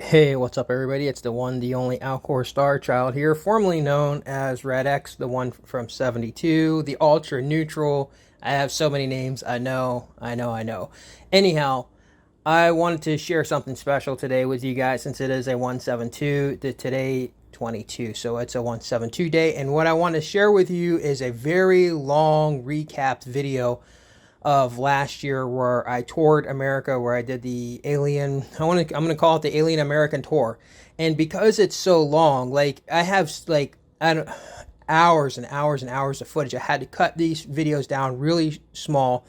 Hey, what's up, everybody? It's the one, the only Alcor Star Child here, formerly known as Red X, the one from 72, the Ultra Neutral. I have so many names. I know. Anyhow, I wanted to share something special today with you guys since it is a 172, today 22, so it's a 172 day. And what I want to share with you is a very long recapped video of last year where I toured America, where I did the I'm gonna call it the Alien American tour. And because it's so long, like I have like I don't hours and hours and hours of footage, I had to cut these videos down really small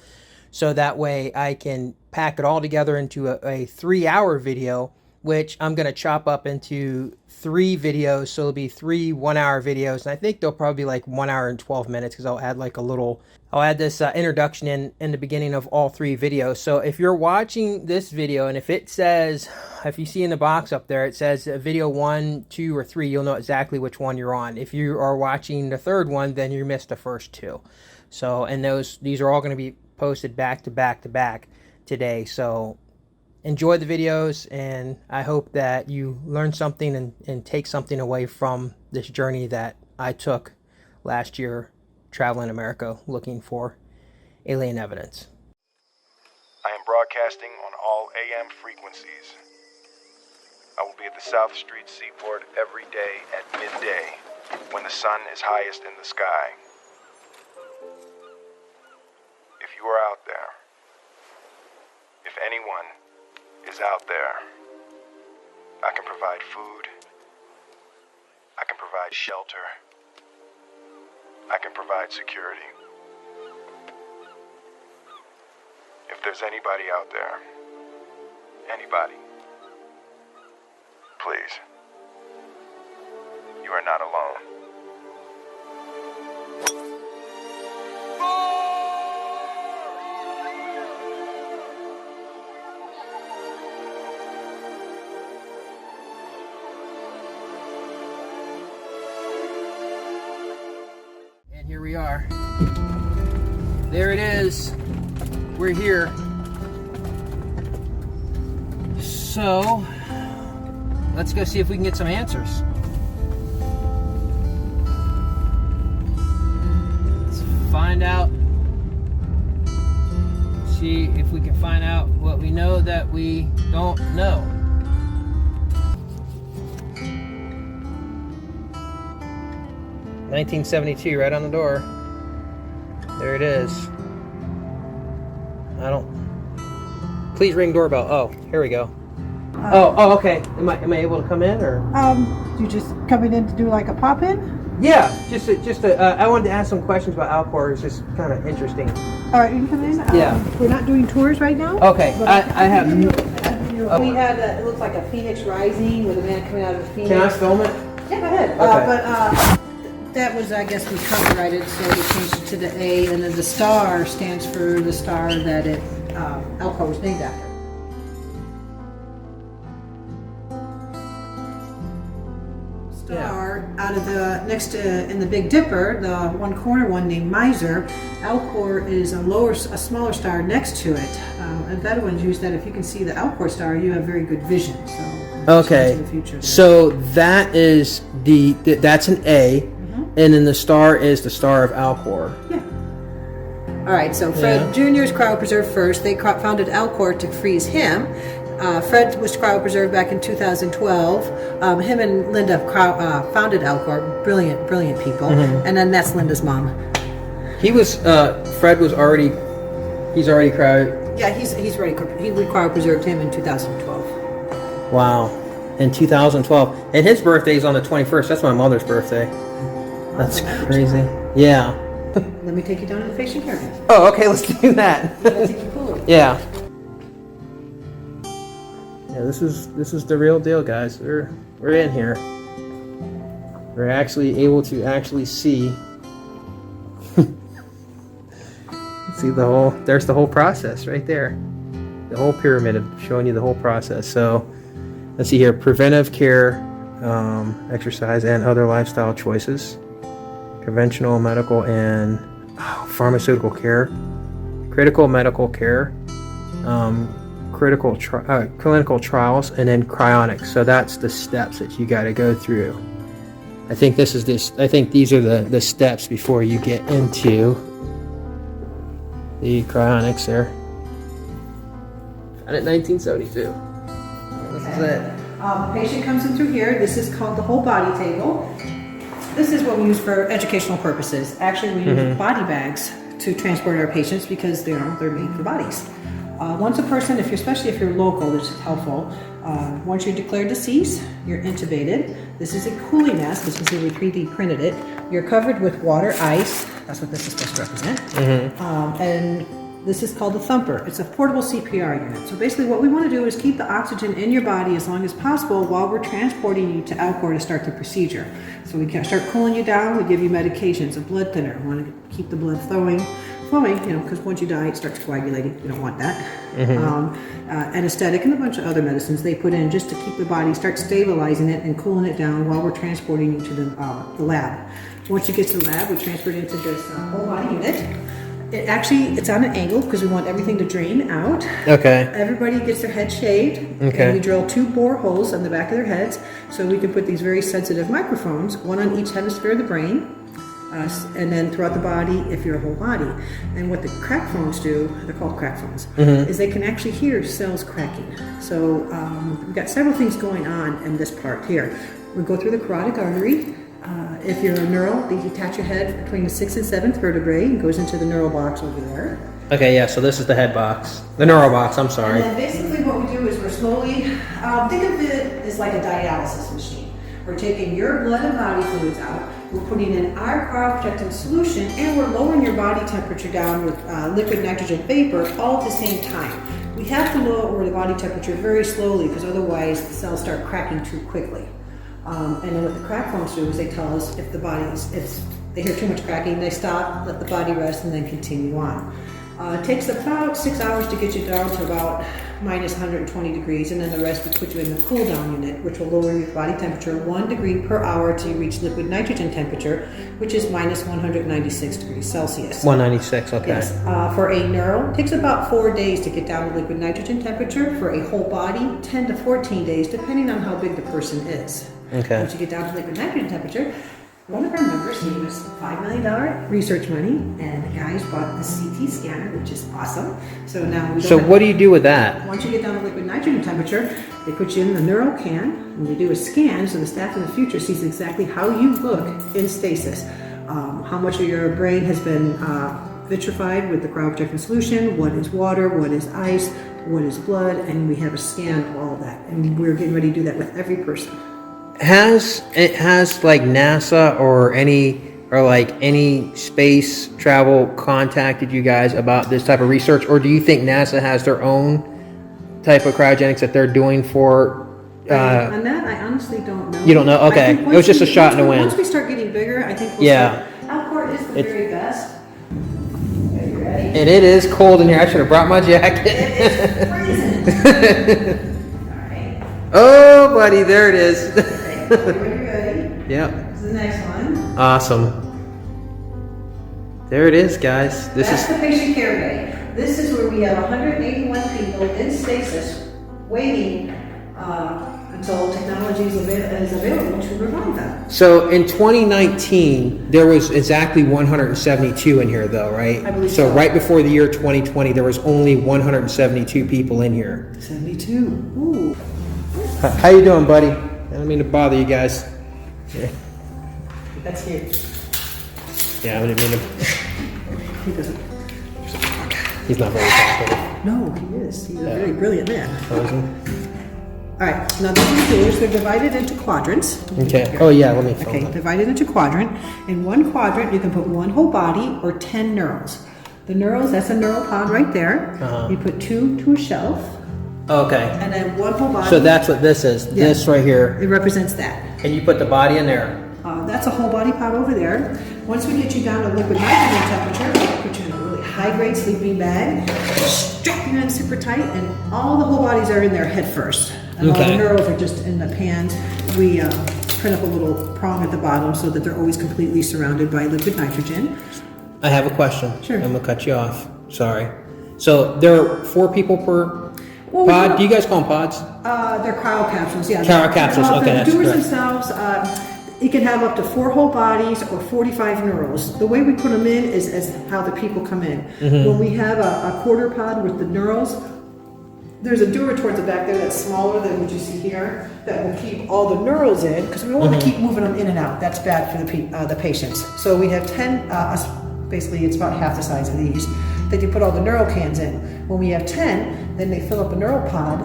so that way I can pack it all together into a 3 hour video, which I'm going to chop up into 3 videos. So it'll be 3 1 hour videos. And I think they'll probably be like 1 hour and 12 minutes because I'll add this introduction in the beginning of all 3 videos. So if you're watching this video and if you see in the box up there, it says video 1, 2, or 3, you'll know exactly which one you're on. If you are watching the third one, then you missed the first 2. So, and these are all going to be posted back to back to back today. So enjoy the videos, and I hope that you learn something and take something away from this journey that I took last year traveling America looking for alien evidence. I am broadcasting on all AM frequencies. I will be at the South Street Seaport every day at midday when the sun is highest in the sky. If you are out there, if anyone is out there, I can provide food, I can provide shelter, I can provide security. If there's anybody out there, anybody, please, you are not alone. And here we are. There it is. We're here. So, let's go see if we can get some answers. Let's find out. See if we can find out what we know that we don't know. $1972, right on the door. There it is. Please ring doorbell. Oh, here we go. Okay. Am I able to come in, or? You just coming in to do like a pop-in? Yeah, I wanted to ask some questions about Alcor. It's just kind of interesting. All right, you can come in. Yeah. We're not doing tours right now. Okay, I have. We had it looks like a phoenix rising with a man coming out of a phoenix. Can I film it? Yeah, go ahead. Okay. That was, I guess, we copyrighted, so we changed it to the A, and then the star stands for the star that Alcor was named after. Star out of in the Big Dipper, the one corner one named Miser. Alcor is a smaller star next to it. And veterans use that. If you can see the Alcor star, you have very good vision. So okay. the future So that is that's an A. And then the star is the star of Alcor. Yeah. All right, so Fred Jr.'s cryopreserved first. They founded Alcor to freeze him. Fred was cryopreserved back in 2012. Him and Linda founded Alcor. Brilliant people. Mm-hmm. And then that's Linda's mom. Fred was already, he's already cryo. Yeah, we cryopreserved him in 2012. Wow. In 2012. And his birthday is on the 21st. That's my mother's birthday. That's crazy. Yeah. Let me take you down to the patient care. Oh, okay, let's do that. Yeah. Yeah, this is the real deal, guys. We're in here. We're actually able to see there's the whole process right there. The whole pyramid of showing you the whole process. So let's see here, preventive care, exercise and other lifestyle choices. Conventional medical and pharmaceutical care, critical medical care, clinical trials, and then cryonics. So that's the steps that you got to go through. I think these are the steps before you get into the cryonics there. Found it 1972. This is it. The patient comes in through here. This is called the whole body table. This is what we use for educational purposes. Actually, we use body bags to transport our patients because they're made for bodies. Once a person, especially if you're local, this is helpful. Once you're declared deceased, you're intubated. This is a cooling mask. This is we 3D printed it. You're covered with water, ice. That's what this is supposed to represent. And this is called the thumper. It's a portable CPR unit. So basically what we want to do is keep the oxygen in your body as long as possible while we're transporting you to Alcor to start the procedure. So we can start cooling you down. We give you medications, a blood thinner. We want to keep the blood flowing, because once you die, it starts coagulating. You don't want that. Anesthetic and a bunch of other medicines they put in just to keep the body, start stabilizing it and cooling it down while we're transporting you to the lab. Once you get to the lab, we transfer it into this whole body unit. It's on an angle because we want everything to drain out. Okay. Everybody gets their head shaved. Okay. And we drill 2 bore holes on the back of their heads so we can put these very sensitive microphones, one on each hemisphere of the brain, and then throughout the body if you're a whole body. And what the crack phones do, they're called crack phones, is they can actually hear cells cracking. So we've got several things going on in this part here. We go through the carotid artery. If you're a neural, they detach your head between the 6th and 7th vertebrae and goes into the neural box over there. Okay, yeah, so this is the head box. The neural box, I'm sorry. And then basically what we do is we're slowly, think of it as like a dialysis machine. We're taking your blood and body fluids out, we're putting in our cryoprotectant solution, and we're lowering your body temperature down with liquid nitrogen vapor all at the same time. We have to lower the body temperature very slowly because otherwise the cells start cracking too quickly. And then what the crack phones do is they tell us if the body if they hear too much cracking, they stop, let the body rest, and then continue on. It takes about 6 hours to get you down to about minus 120 degrees, and then the rest will put you in the cool down unit, which will lower your body temperature 1 degree per hour till you reach liquid nitrogen temperature, which is minus 196 degrees Celsius. 196, okay. Yes. For a neural, it takes about 4 days to get down to liquid nitrogen temperature. For a whole body, 10 to 14 days, depending on how big the person is. Okay. Once you get down to liquid nitrogen temperature, one of our members gave us $5 million research money, and the guys bought the CT scanner, which is awesome. So now we don't So what do you do with that? Once you get down to liquid nitrogen temperature, they put you in the neural can, and they do a scan so the staff in the future sees exactly how you look in stasis. How much of your brain has been vitrified with the cryoprotectant solution, what is water, what is ice, what is blood, and we have a scan of all of that. And we're getting ready to do that with every person. Has like NASA or any space travel contacted you guys about this type of research, or do you think NASA has their own type of cryogenics that they're doing for? On that, I honestly don't know. You don't know? Okay, it was just a shot in the wind. Once we start getting bigger, I think we'll start. Alcor is the very best. Are you ready? And it is cold in here. I should have brought my jacket. It is freezing. All right. Oh, buddy, there it is. Okay, when you're ready. Yep. This is the next one. Awesome. There it is, guys. That's the patient care bay. This is where we have 181 people in stasis waiting until technology is available to revive them. So in 2019, there was exactly 172 in here, though, right? I believe so. So Right before the year 2020, there was only 172 people in here. 72. Ooh. How you doing, buddy? I don't mean to bother you guys. Yeah, That's huge. I didn't mean to. He doesn't. He's not very talkative. No, he is. He's a very brilliant man. Frozen. All right, now these are tools. They're divided into quadrants. Okay. Oh yeah, let me film Okay, that. divided into quadrant. In one quadrant, you can put one whole body or 10 neurals. The neurals, that's a neural pod right there. You put 2 to a shelf, Okay. and then one whole body. So that's what this is. Yeah. This right here. It represents that. And you put the body in there. That's a whole body pod over there. Once we get you down to liquid nitrogen temperature, we put you in a really high-grade sleeping bag, strap you in super tight, and all the whole bodies are in there head first. And all the neurals are just in the pan. We print up a little prong at the bottom so that they're always completely surrounded by liquid nitrogen. I have a question. Sure. I'm gonna cut you off. Sorry. So there are 4 people per. Well, Pod? Do you guys call them pods? They're cryo capsules, yeah. Cryo capsules, okay, The that's doers correct. themselves, it can have up to 4 whole bodies or 45 neurals. The way we put them in is as how the people come in. When we have a quarter pod with the neurals, there's a doer towards the back there that's smaller than what you see here that will keep all the neurals in because we don't want to keep moving them in and out. That's bad for the patients. So we have 10, basically it's about half the size of these, that you put all the neural cans in. When we have 10, then they fill up a neural pod.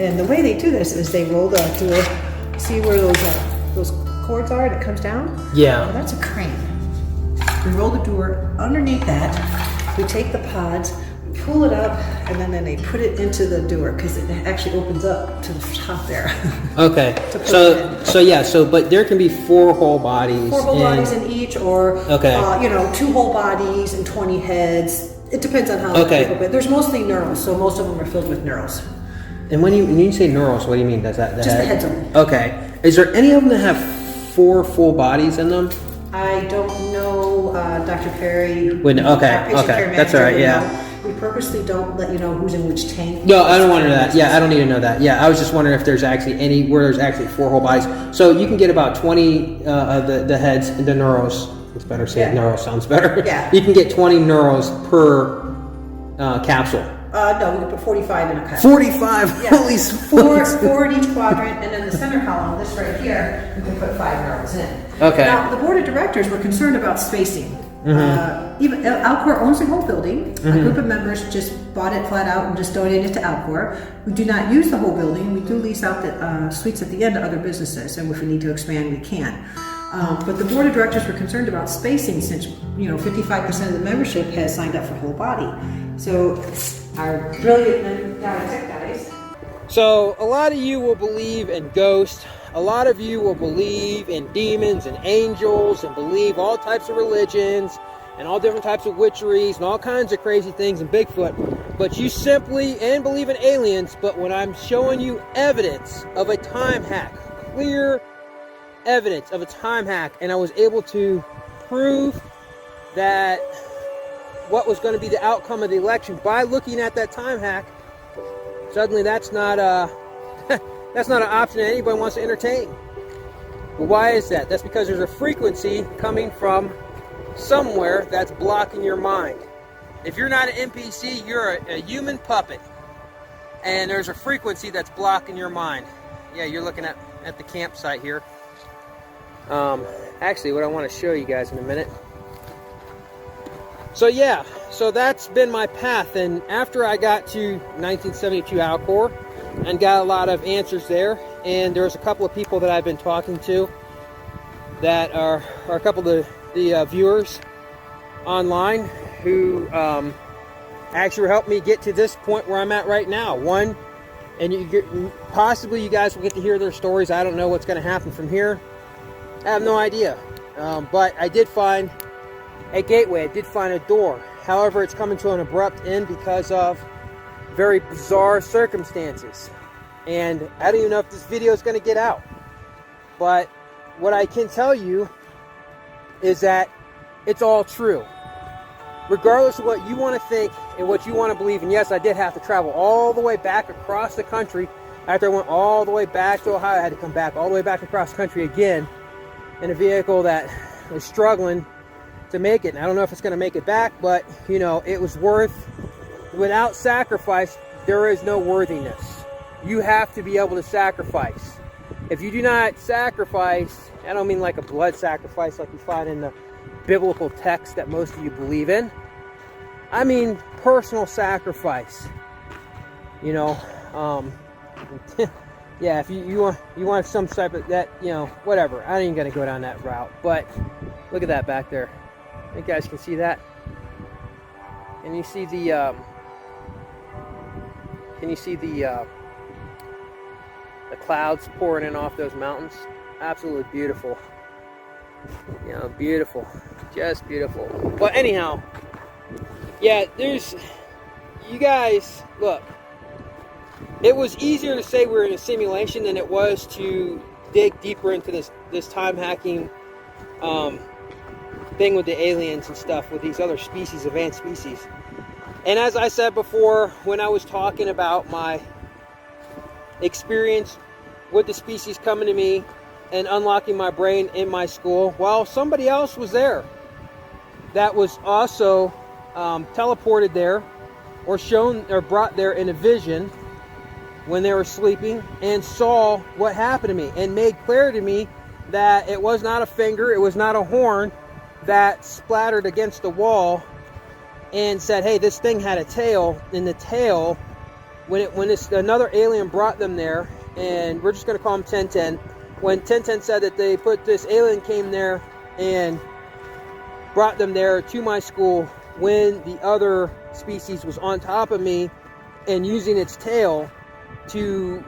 And the way they do this is they roll the doer, see where those cords are that comes down? Yeah. Well, that's a crane. We roll the doer underneath that. We take the pods, we pull it up, and then they put it into the doer because it actually opens up to the top there. Okay. But there can be 4 whole bodies. 4 whole bodies in each, or Okay. 2 whole bodies and 20 heads. It depends on how. Okay. But there's mostly neurals, so most of them are filled with neurals. And when you say neurals, what do you mean? Does that Just the heads only. Okay. Is there any of them that have 4 full bodies in them? I don't know, Dr. Perry. Okay, our patient care that's all right, manager would yeah. know. We purposely don't let you know who's in which tank. No, I don't want to know that. Yeah, I don't need to know that. Yeah, I was just wondering if there's actually where there's actually 4 whole bodies. So you can get about 20 of the heads, the neurals. It's better say it. Neurals sounds better. Yeah. You can get 20 neurals per capsule. No, we can put 45 in a cup. 45. Yeah. Holy smokes. 4 in each quadrant, and then the center column, this right here, we can put 5 neurals in. Okay. Now, the board of directors were concerned about spacing. Even Alcor owns the whole building. A group of members just bought it flat out and just donated it to Alcor. We do not use the whole building. We do lease out the suites at the end to other businesses, and if we need to expand, we can. But the board of directors were concerned about spacing since 55% of the membership has signed up for whole body. So our brilliant tech guys. So a lot of you will believe in ghosts. A lot of you will believe in demons and angels and believe all types of religions and all different types of witcheries and all kinds of crazy things and Bigfoot. But you simply believe in aliens. But when I'm showing you evidence of a time hack, clear evidence of a time hack, and I was able to prove that what was going to be the outcome of the election by looking at that time hack, suddenly that's not that's not an option that anybody wants to entertain. Well, why is that? That's because there's a frequency coming from somewhere that's blocking your mind. If you're not an NPC, you're a human puppet, and there's a frequency that's blocking your mind. Yeah, you're looking at the campsite here. Actually, what I want to show you guys in a minute. So that's been my path, and after I got to 1972 Alcor and got a lot of answers there, and there's a couple of people that I've been talking to that are a couple of the viewers online who actually helped me get to this point where I'm at right now. One, and possibly you guys will get to hear their stories. I don't know what's going to happen from here. I have no idea. But I did find a gateway. I did find a door. However, it's coming to an abrupt end because of very bizarre circumstances. And I don't even know if this video is going to get out. But what I can tell you is that it's all true. Regardless of what you want to think and what you want to believe, and yes, I did have to travel all the way back across the country. After I went all the way back to Ohio, I had to come back all the way back across the country again in a vehicle that was struggling to make it. And I don't know if it's going to make it back, but it was worth. Without sacrifice, there is no worthiness. You have to be able to sacrifice. If you do not sacrifice, I don't mean like a blood sacrifice like you find in the biblical text that most of you believe in. I mean personal sacrifice. Yeah, if you want some type of that, whatever. I ain't gonna go down that route. But look at that back there. You guys can see that. And you see the clouds pouring in off those mountains. Absolutely beautiful. Beautiful. Just beautiful. But anyhow, yeah, you guys, look, it was easier to say we're in a simulation than it was to dig deeper into this time hacking thing with the aliens and stuff, with these other species, advanced species. And as I said before, when I was talking about my experience with the species coming to me and unlocking my brain in my school, while somebody else was there that was also teleported there or shown or brought there in a vision when they were sleeping and saw what happened to me and made clear to me that it was not a finger, it was not a horn that splattered against the wall, and said, hey, this thing had a tail, and the tail, when another alien brought them there, and we're just going to call him 1010, when 1010 said that this alien came there and brought them there to my school when the other species was on top of me and using its tail to,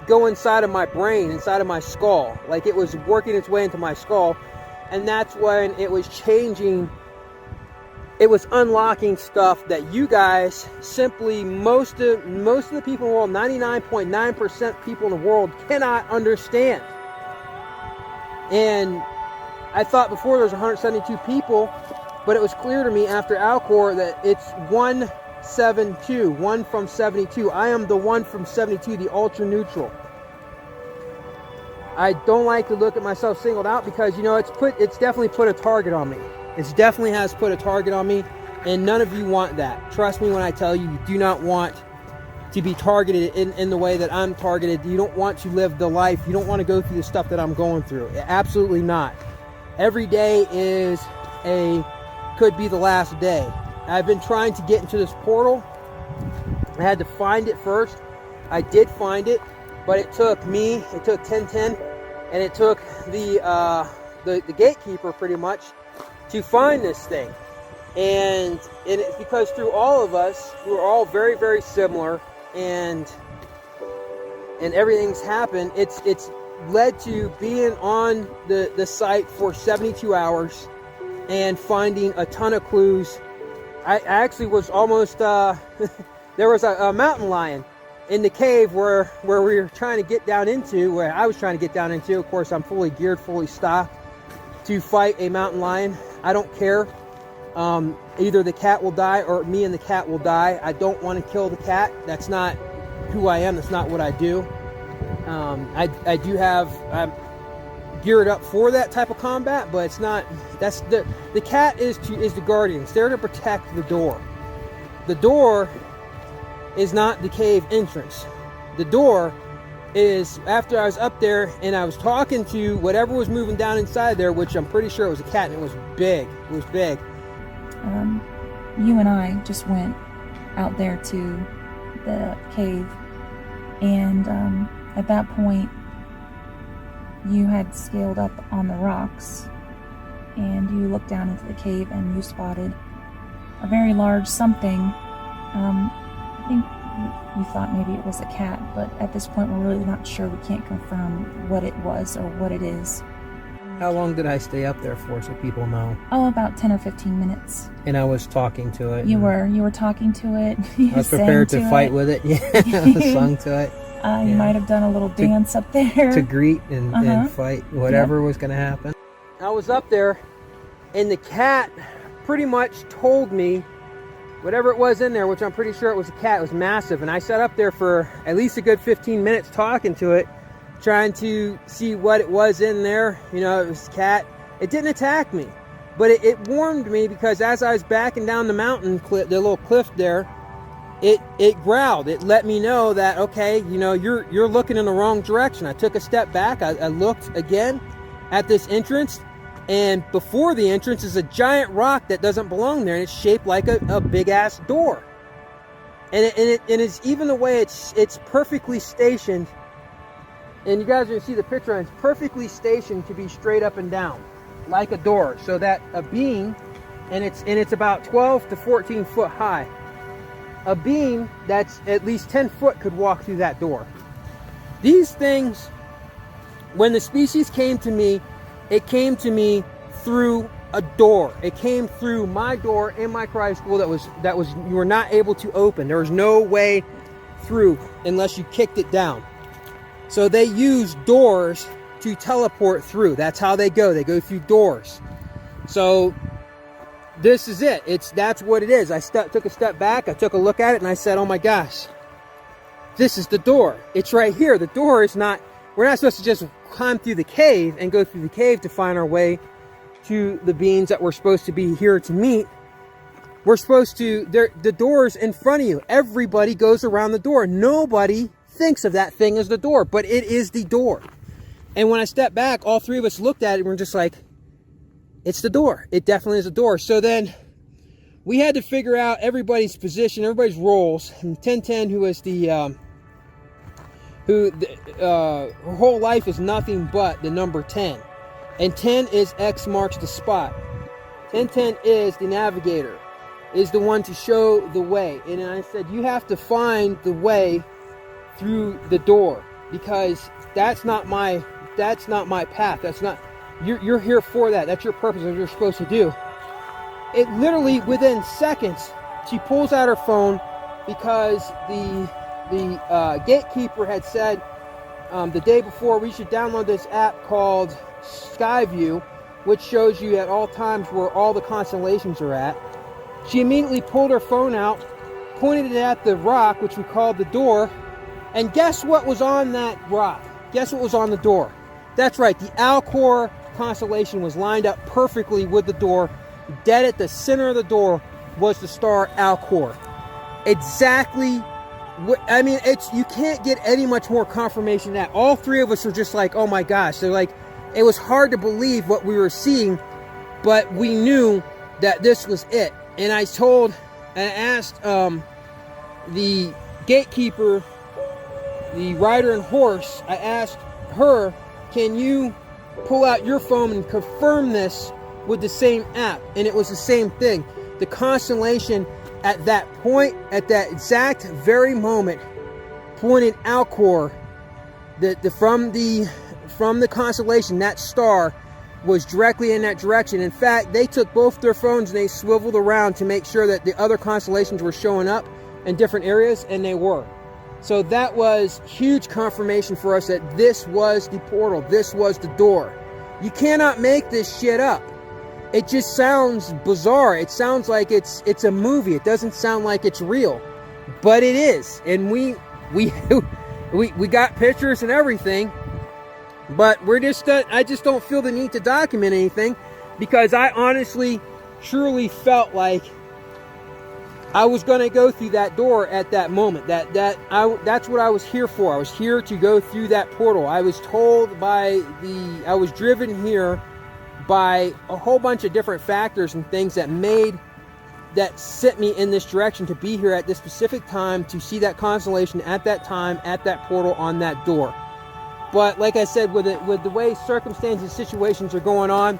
go inside of my brain, inside of my skull, like it was working its way into my skull. And that's when it was changing, it was unlocking stuff that you guys simply, most of the people in the world, 99.9% people in the world cannot understand. And I thought before there was 172 people, but it was clear to me after Alcor that it's 172, one from 72. I am the one from 72, the ultra neutral. I don't like to look at myself singled out because, it's definitely put a target on me. It definitely has put a target on me, and none of you want that. Trust me when I tell you, you do not want to be targeted in the way that I'm targeted. You don't want to live the life. You don't want to go through the stuff that I'm going through. Absolutely not. Every day could be the last day. I've been trying to get into this portal. I had to find it first. I did find it, but it took 1010, and it took the gatekeeper pretty much to find this thing. And it's because through all of us, we're all very, very similar, and everything's happened. It's led to being on the site for 72 hours and finding a ton of clues. I actually was almost there was a mountain lion in the cave where we were trying to get down into, where I was trying to get down into. Of course, I'm fully geared, fully stocked to fight a mountain lion. I don't care. Either the cat will die or me and the cat will die. I don't want to kill the cat. That's not who I am. That's not what I do. I'm geared up for that type of combat, but it's not. That's the cat is the guardian. It's there to protect the door. The door is not the cave entrance. The door is after I was up there and I was talking to whatever was moving down inside there, which I'm pretty sure it was a cat, and it was big. It was big. You and I just went out there to the cave, and at that point you had scaled up on the rocks and you looked down into the cave and you spotted a very large something. I think you thought maybe it was a cat, but at this point we're really not sure. We can't confirm what it was or what it is. How long did I stay up there for, so people know? Oh, about 10 or 15 minutes. And I was talking to it. You were talking to it. I was prepared to fight with it. Yeah, I was sung to it. You might have done a little dance up there. To greet and fight whatever was going to happen. I was up there, and the cat pretty much told me whatever it was in there, which I'm pretty sure it was a cat. It was massive. And I sat up there for at least a good 15 minutes talking to it, trying to see what it was in there. It was a cat. It didn't attack me, but it warned me, because as I was backing down the mountain cliff, the little cliff there, it growled. It let me know that, okay, you're looking in the wrong direction. I took a step back. I looked again at this entrance, and before the entrance is a giant rock that doesn't belong there, and it's shaped like a big ass door. And it's even the way it's perfectly stationed. And you guys are going to see the picture, and it's perfectly stationed to be straight up and down like a door, so that a beam, and it's about 12 to 14 foot high. A beam that's at least 10 foot could walk through that door. These things, when the species came to me, it came to me through a door. It came through my door in my karate school that was you were not able to open. There was no way through unless you kicked it down. So they use doors to teleport through. That's how they go. They go through doors. So this is it. That's what it is. I took a step back. I took a look at it, and I said, "Oh my gosh, this is the door. It's right here. The door is not, we're not supposed to just climb through the cave and go through the cave to find our way to the beings that we're supposed to be here to meet. We're supposed to, the door's in front of you. Everybody goes around the door. Nobody thinks of that thing as the door, but it is the door. And when I stepped back, all three of us looked at it and we're just like, it's the door. It definitely is a door. So then we had to figure out everybody's position, everybody's roles. And 1010, who was her whole life is nothing but the number 10. And 10 is X marks the spot. 1010 is the navigator, is the one to show the way. And I said, you have to find the way through the door, because that's not my path. That's not, you're here for that. That's your purpose, what you're supposed to do. It literally, within seconds, she pulls out her phone, because the gatekeeper had said the day before we should download this app called Skyview, which shows you at all times where all the constellations are at. She immediately pulled her phone out, pointed it at the rock, which we called the door, and guess what was on that rock? Guess what was on the door? That's right, the Alcor constellation was lined up perfectly with the door. Dead at the center of the door was the star Alcor. Exactly. I mean, you can't get any much more confirmation than that. All three of us were just like, oh my gosh. They're like, it was hard to believe what we were seeing, but we knew that this was it. And I asked the gatekeeper, the rider and horse, I asked her, can you pull out your phone and confirm this with the same app? And it was the same thing. The constellation at that point, at that exact very moment, pointed Alcor. From the constellation, that star was directly in that direction. In fact, they took both their phones and they swiveled around to make sure that the other constellations were showing up in different areas, and they were. So that was huge confirmation for us that this was the portal. This was the door. You cannot make this shit up. It just sounds bizarre. It sounds like it's a movie. It doesn't sound like it's real, but it is. And we got pictures and everything, but I just don't feel the need to document anything, because I honestly, truly felt like I was going to go through that door at that moment. That's what I was here for. I was here to go through that portal. I was told I was driven here by a whole bunch of different factors and things that sent me in this direction to be here at this specific time, to see that constellation at that time, at that portal, on that door. But like I said, with the way circumstances and situations are going on,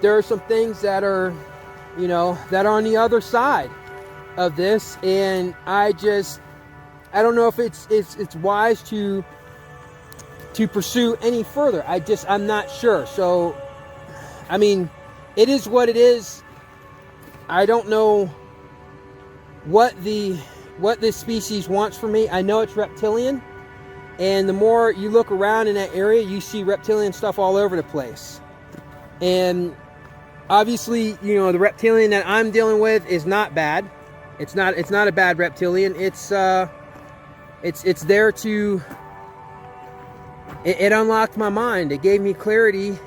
there are some things that are, that are on the other side of this, and I don't know if it's wise to pursue any further. I'm not sure. So, I mean, it is what it is. I don't know what this species wants from me. I know it's reptilian, and the more you look around in that area, you see reptilian stuff all over the place. And obviously, the reptilian that I'm dealing with is not bad. It's not a bad reptilian. It's there to. It unlocked my mind. It gave me clarity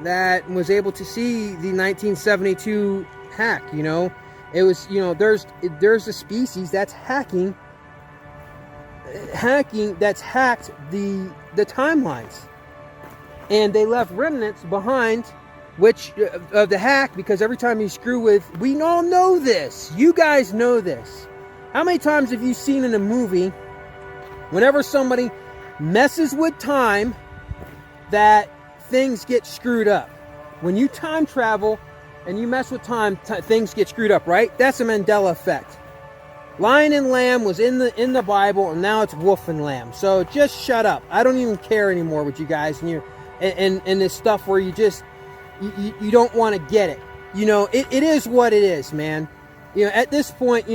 that was able to see the 1972 hack. It was, there's a species that's hacking that's hacked the timelines, and they left remnants behind, which of the hack, because every time you screw with, we all know this, you guys know this. How many times have you seen in a movie, whenever somebody messes with time, that things get screwed up? When you time travel and you mess with time, things get screwed up, right? That's a Mandela effect. Lion and lamb was in the Bible, and now it's wolf and lamb. So just shut up. I don't even care anymore with you guys and this stuff where you just you don't want to get it. It is what it is, man. At this point,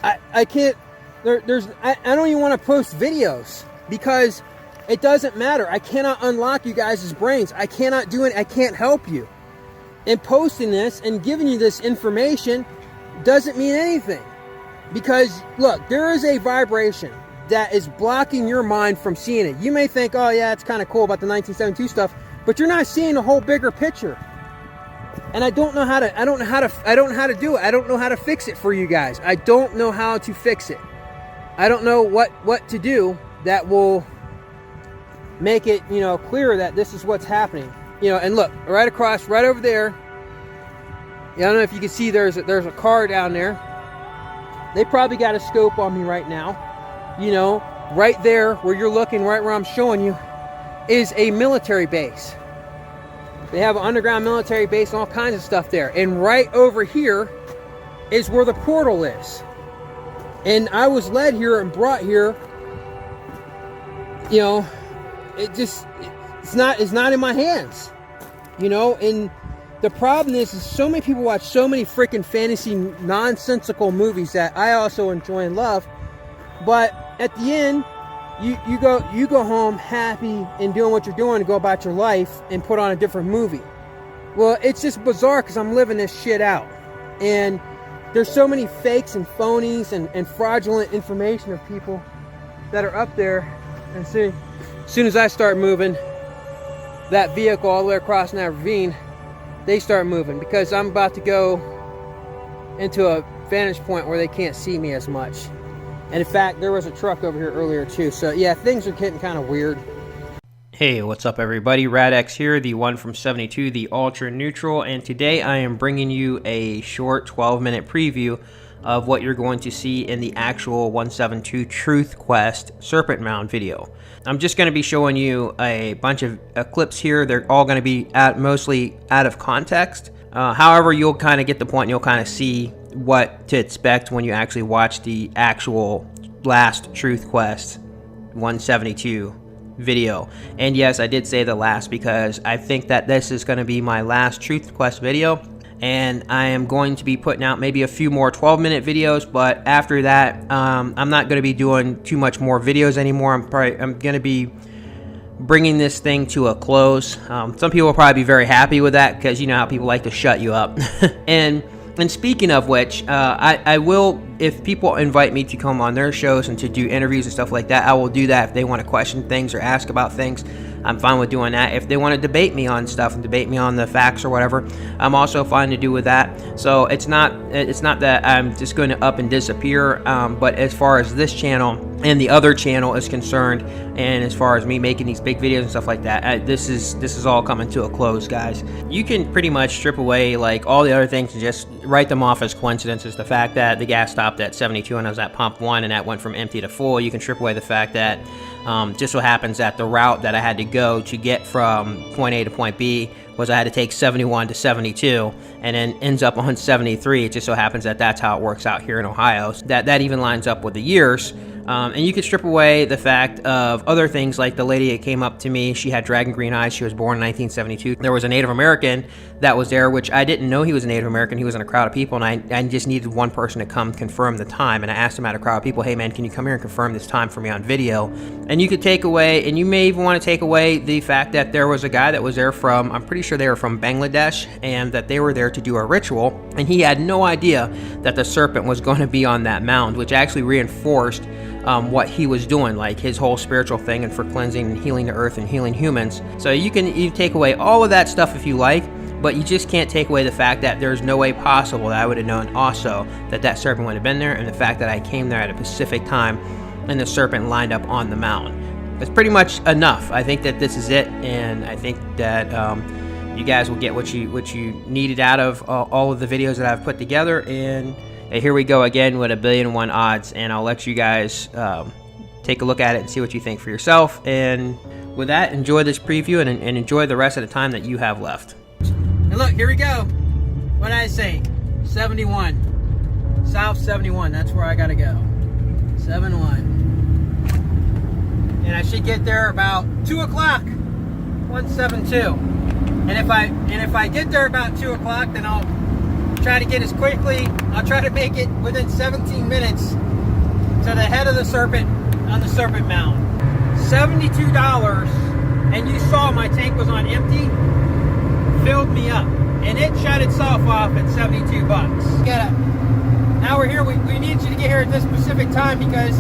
I can't. I don't even want to post videos, because it doesn't matter. I cannot unlock you guys' brains. I cannot do it. I can't help you. And posting this and giving you this information doesn't mean anything. Because, look, there is a vibration that is blocking your mind from seeing it. You may think, oh yeah, it's kind of cool about the 1972 stuff, but you're not seeing the whole bigger picture. And I don't know how to do it. I don't know how to fix it for you guys. I don't know how to fix it. I don't know what to do that will make it, clear that this is what's happening. And look, right across, right over there, I don't know if you can see there's a car down there. They probably got a scope on me right now. Right there where you're looking, right where I'm showing you, is a military base. They have an underground military base and all kinds of stuff there. And right over here is where the portal is. And I was led here and brought here. It's not in my hands. And the problem is so many people watch so many freaking fantasy nonsensical movies that I also enjoy and love. But at the end, you go home happy and doing what you're doing to go about your life and put on a different movie. Well, it's just bizarre because I'm living this shit out. And there's so many fakes and phonies and fraudulent information of people that are up there. And see, as soon as I start moving that vehicle all the way across that ravine, they start moving because I'm about to go into a vantage point where they can't see me as much. And in fact, there was a truck over here earlier too. So yeah, things are getting kind of weird. Hey, what's up everybody? RadX here, the one from 72, the Ultra Neutral, and today I am bringing you a short 12-minute preview of what you're going to see in the actual 172 Truth Quest Serpent Mound video. I'm just going to be showing you a bunch of clips here. They're all going to be mostly out of context. However, you'll kind of get the point and you'll kind of see what to expect when you actually watch the actual last Truth Quest 172 video. And yes, I did say the last because I think that this is going to be my last Truth Quest video, and I am going to be putting out maybe a few more 12-minute videos, but after that I'm not going to be doing too much more videos anymore. I'm going to be bringing this thing to a close. Some people will probably be very happy with that because you know how people like to shut you up. And speaking of which, I will, if people invite me to come on their shows and to do interviews and stuff like that, I will do that. If they want to question things or ask about things, I'm fine with doing that. If they want to debate me on stuff and debate me on the facts or whatever, I'm also fine to do with that. So it's not that I'm just going to up and disappear. But as far as this channel and the other channel is concerned, and as far as me making these big videos and stuff like that, this is all coming to a close, guys. You can pretty much strip away like all the other things and just write them off as coincidences. The fact that the gas stopped at 72 and I was at pump 1 and that went from empty to full. You can strip away the fact that just so happens that the route that I had to go to get from point A to point B was I had to take 71 to 72 and then ends up on 73. It just so happens that that's how it works out here in Ohio. So that even lines up with the years. And you could strip away the fact of other things like the lady that came up to me. She had dragon green eyes. She was born in 1972. There was a Native American that was there, which I didn't know he was a Native American. He was in a crowd of people, and I just needed one person to come confirm the time. And I asked him at a crowd of people, hey man, can you come here and confirm this time for me on video? And you could take away, and you may even want to take away the fact that there was a guy that was there from, I'm pretty sure they were from Bangladesh, and that they were there to do a ritual. And he had no idea that the serpent was going to be on that mound, which actually reinforced what he was doing, like his whole spiritual thing and for cleansing and healing the earth and healing humans. So you take away all of that stuff if you like, but you just can't take away the fact that there's no way possible that I would have known also that serpent would have been there, and the fact that I came there at a specific time and the serpent lined up on the mound. That's pretty much enough. I think that this is it, and I think that you guys will get what you needed out of all of the videos that I've put together. And here we go again with 1,000,000,001 odds, and I'll let you guys take a look at it and see what you think for yourself. And with that, enjoy this preview and enjoy the rest of the time that you have left. And look, here we go. What did I say? 71. South 71. That's where I gotta go. 71. And I should get there about 2 o'clock. 172. And if I get there about 2 o'clock, then I'll try to get as quickly. I'll try to make it within 17 minutes to the head of the serpent on the serpent mound. $72, and you saw my tank was on empty, filled me up, and it shut itself off at 72 bucks. Get Now we're here. We need you to get here at this specific time because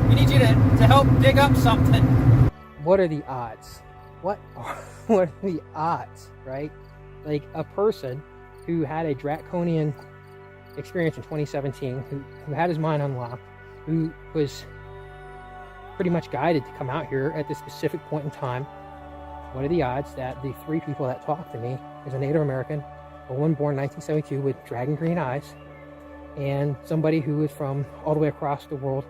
we need you to help dig up something. What are the odds? What are the odds, right? Like a person who had a draconian experience in 2017, who had his mind unlocked, who was pretty much guided to come out here at this specific point in time. What are the odds that the 3 people that talked to me is a Native American, a woman born in 1972 with dragon green eyes, and somebody who is from all the way across the world,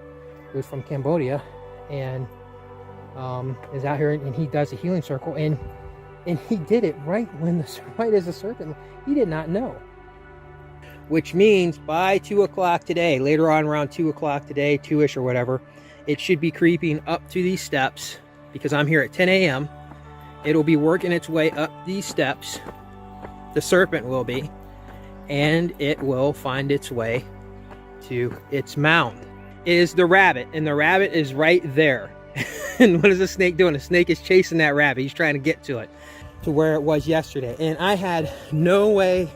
who is from Cambodia, and is out here, and he does a healing circle, and he did it right as the serpent. He did not know. Which means by 2 o'clock today, later on around 2 o'clock today, 2-ish or whatever, it should be creeping up to these steps, because I'm here at 10 a.m. It'll be working its way up these steps. The serpent will be, and it will find its way to its mound. It is the rabbit, and the rabbit is right there. And what is the snake doing? The snake is chasing that rabbit. He's trying to get to it, to where it was yesterday. And I had no way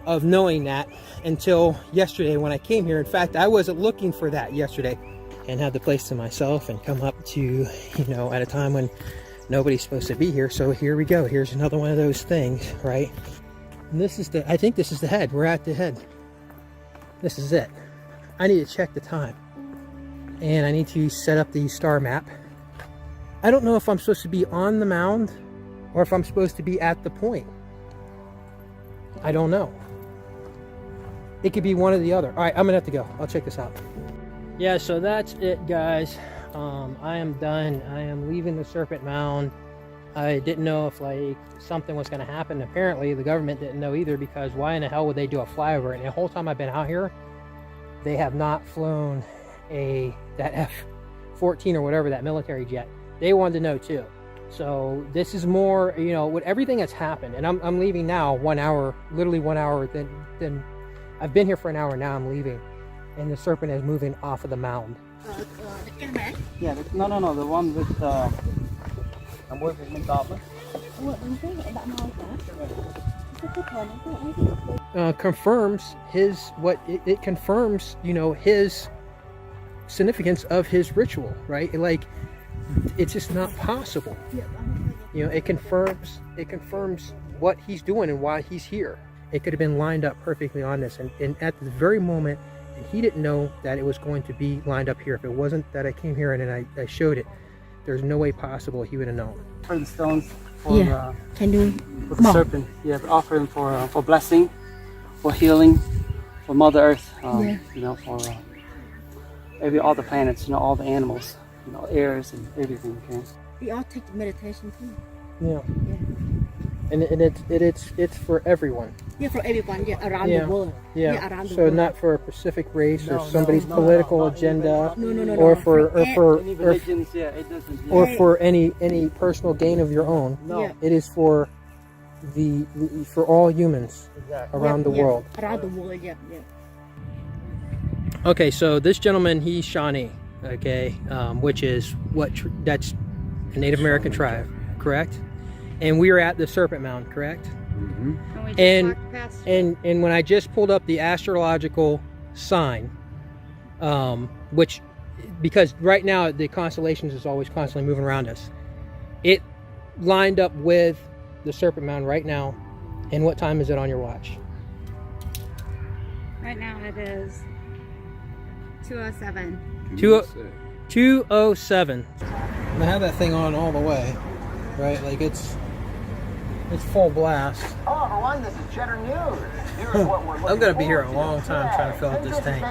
of knowing that until yesterday when I came here. In fact, I wasn't looking for that yesterday, and had the place to myself and come up to, you know, at a time when nobody's supposed to be here. So here we go. Here's another one of those things, right? And this is I think this is the head. We're at the head. This is it. I need to check the time, and I need to set up the star map. I don't know if I'm supposed to be on the mound or if I'm supposed to be at the point. I don't know. It could be one or the other. All right, I'm gonna have to go. I'll check this out. Yeah, so that's it, guys. I am done. I am leaving the serpent mound. I didn't know if like something was going to happen. Apparently the government didn't know either, because why in the hell would they do a flyover? And the whole time I've been out here, they have not flown that F-14 or whatever, that military jet. They wanted to know too. So this is more, you know, with everything that's happened, and I'm leaving now 1 hour, literally 1 hour. Then I've been here for an hour, now I'm leaving, and the serpent is moving off of the mound. Yeah, no, the one with I'm working with goblin. Confirms it confirms, you know, his significance of his ritual, right? Like, it's just not possible. You know, it confirms what he's doing and why he's here. It could have been lined up perfectly on this, and at the very moment, and he didn't know that it was going to be lined up here. If it wasn't that I came here and I showed it, there's no way possible he would have known. For the stones, for Can do for the serpent, offer them for blessing, for healing, for Mother Earth. You know, for all the planets, you know, all the animals, you know, airs and everything. Okay. We all take meditation too. Yeah. And it's for everyone. Yeah, for everyone. Yeah, around the world. Yeah. Around the So world. not for a specific race or somebody's political agenda, No. or for Any religions, it doesn't. or for any personal gain of your own. No. Yeah. It is for for all humans around the world. Around the world, yeah. Okay, so this gentleman, he's Shawnee, okay, which is that's a Native American tribe, correct? And we are at the Serpent Mound, correct? Mm-hmm. And when I just pulled up the astrological sign, which, because right now the constellations is always constantly moving around us, it lined up with the Serpent Mound right now. And what time is it on your watch? Right now it is 2:07. 2:07. I have that thing on all the way, right? Like it's full blast. Hello everyone, this is Cheddar News. Here's what we're I'm gonna be here a long time trying to fill up this tank.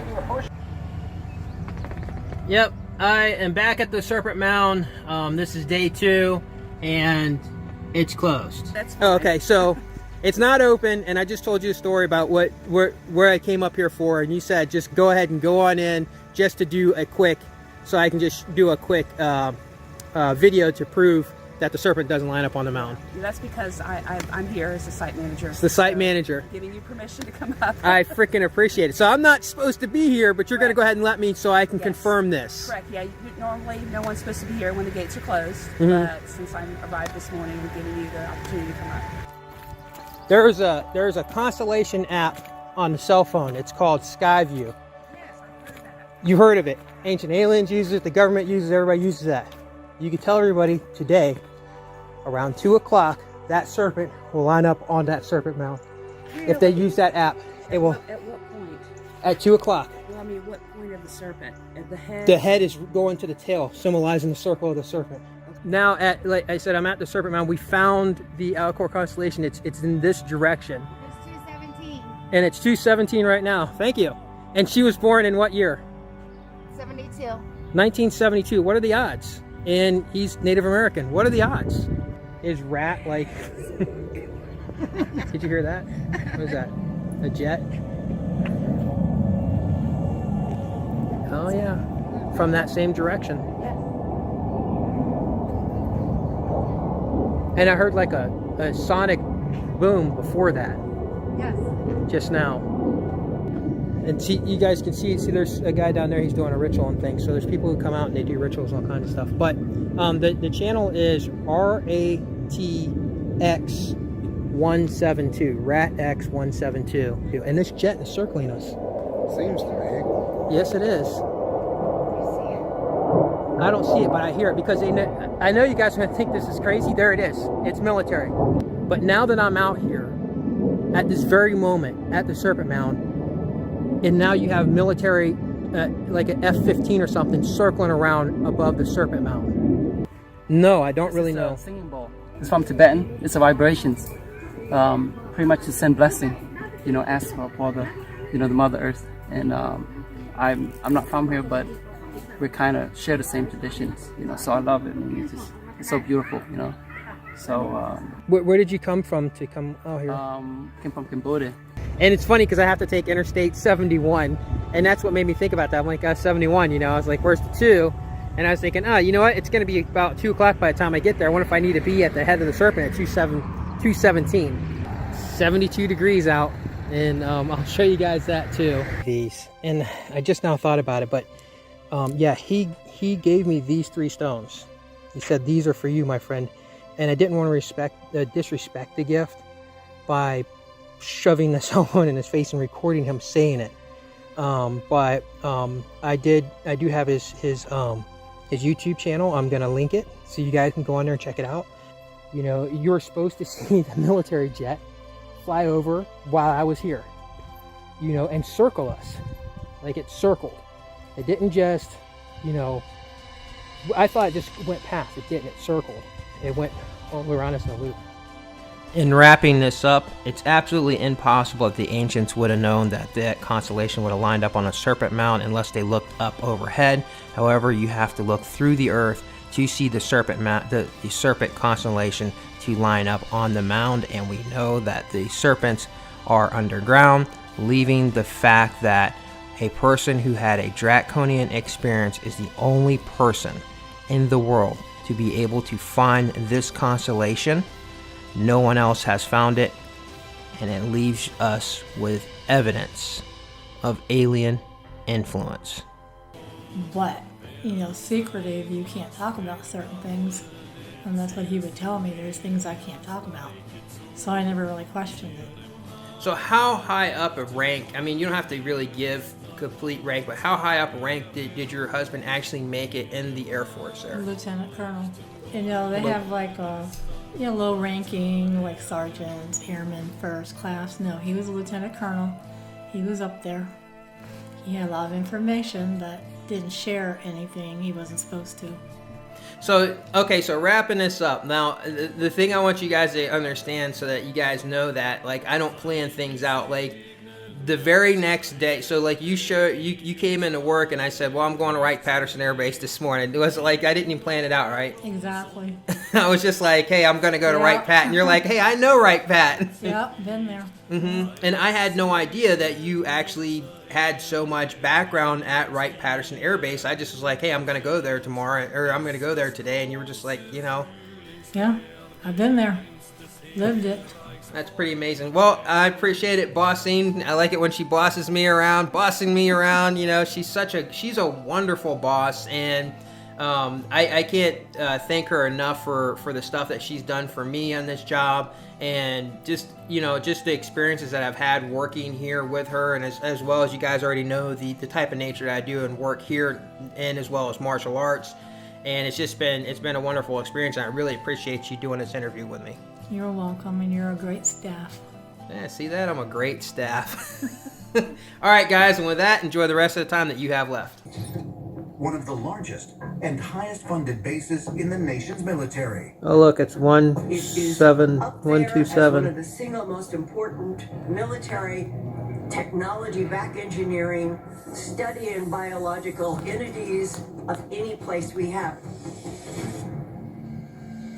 Yep, I am back at the Serpent Mound. This is day 2, and it's closed. That's fine. Oh, okay, so it's not open, and I just told you a story about where I came up here for, and you said just go ahead and go on in just to do a quick, so I can just do a quick video to prove that the serpent doesn't line up on the mound. That's because I'm here as a site manager. It's the site manager. Giving you permission to come up. I freaking appreciate it. So I'm not supposed to be here, but you're going to go ahead and let me so I can Yes. confirm this. Correct, yeah. Normally, no one's supposed to be here when the gates are closed. Mhm. But since I arrived this morning, we're giving you the opportunity to come up. There's a Constellation app on the cell phone. It's called Skyview. You heard of it. Ancient Aliens use it, the government uses it, everybody uses that. You can tell everybody today, around 2 o'clock, that serpent will line up on that serpent mount. Really? If they use that app, it will. At what point? At 2 o'clock. Well, I mean, what point of the serpent? At the head? The head is going to the tail, symbolizing the circle of the serpent. Now, like I said, I'm at the serpent mound. We found the Alcor constellation. It's in this direction. It's 217. And it's 217 right now. Thank you. And she was born in what year? 72. 1972. What are the odds? And he's Native American. What are the odds? Is rat like... Did you hear that? What is that? A jet? Oh yeah. From that same direction. And I heard like a sonic boom before that. Yes. Just now. And see, you guys can see there's a guy down there, he's doing a ritual and things. So there's people who come out and they do rituals and all kinds of stuff. But the channel is RATX172, RATX172. And this jet is circling us. Seems to me. Yes, it is. I don't see it, but I hear it because I know you guys are going to think this is crazy. There it is. It's military. But now that I'm out here at this very moment at the Serpent Mound, and now you have military, like an F-15 or something, circling around above the Serpent Mound. No, I don't really know. It's a singing bowl. It's from Tibetan. It's a vibrations. Pretty much to send blessing. You know, ask for the, the Mother Earth. And I'm not from here, but we kind of share the same traditions. So I love it. I mean, it's so beautiful. So. Where did you come from to come out here? Came from Cambodia. And it's funny because I have to take Interstate 71, and that's what made me think about that. I'm like, 71, I was like, where's the 2? And I was thinking, you know what? It's going to be about 2 o'clock by the time I get there. I wonder if I need to be at the head of the serpent at 217. 72 degrees out, and I'll show you guys that too. These, and I just now thought about it, but yeah, he gave me these 3 stones. He said, these are for you, my friend. And I didn't want to disrespect the gift by shoving the cell phone in his face and recording him saying it. But I do have his YouTube channel. I'm gonna link it so you guys can go on there and check it out. You're supposed to see the military jet fly over while I was here, and circle us. Like it circled. It didn't just, I thought it just went past. It didn't. It circled. It went all around us in a loop. In wrapping this up, it's absolutely impossible that the ancients would have known that that constellation would have lined up on a serpent mound unless they looked up overhead. However, you have to look through the earth to see the serpent the serpent constellation to line up on the mound, and we know that the serpents are underground, leaving the fact that a person who had a draconian experience is the only person in the world to be able to find this constellation. No one else has found it, and it leaves us with evidence of alien influence. But, secretive, you can't talk about certain things, and that's what he would tell me. There's things I can't talk about. So I never really questioned it. So how high up a rank, I mean, you don't have to really give complete rank, but how high up a rank did your husband actually make it in the Air Force there? Lieutenant Colonel. They have like a low ranking, like sergeants, airmen, first class. No, he was a lieutenant colonel. He was up there. He had a lot of information that didn't share anything he wasn't supposed to. So, okay, so wrapping this up. Now, the thing I want you guys to understand so that you guys know that, like, I don't plan things out. Like, the very next day, so like you came into work and I said, well, I'm going to Wright-Patterson Air Base this morning. It was like I didn't even plan it out, right? Exactly. I was just like, hey, I'm going to go to Wright-Pat. And you're like, hey, I know Wright-Pat. Yep, been there. And I had no idea that you actually had so much background at Wright-Patterson Air Base. I just was like, hey, I'm going to go there tomorrow, or I'm going to go there today. And you were just like, Yeah, I've been there. Lived it. That's pretty amazing. Well, I appreciate it, bossing. I like it when she bosses me around, bossing me around. She's a wonderful boss, and I can't thank her enough for the stuff that she's done for me on this job, and just the experiences that I've had working here with her, and as well as you guys already know the type of nature that I do and work here, and as well as martial arts. And it's been a wonderful experience, and I really appreciate you doing this interview with me. You're welcome, and you're a great staff. Yeah, see that? I'm a great staff. All right, guys, and with that, enjoy the rest of the time that you have left. One of the largest and highest funded bases in the nation's military. Oh, look, it's It is up there as 127. one of the single most important military technology back engineering study in biological entities of any place we have.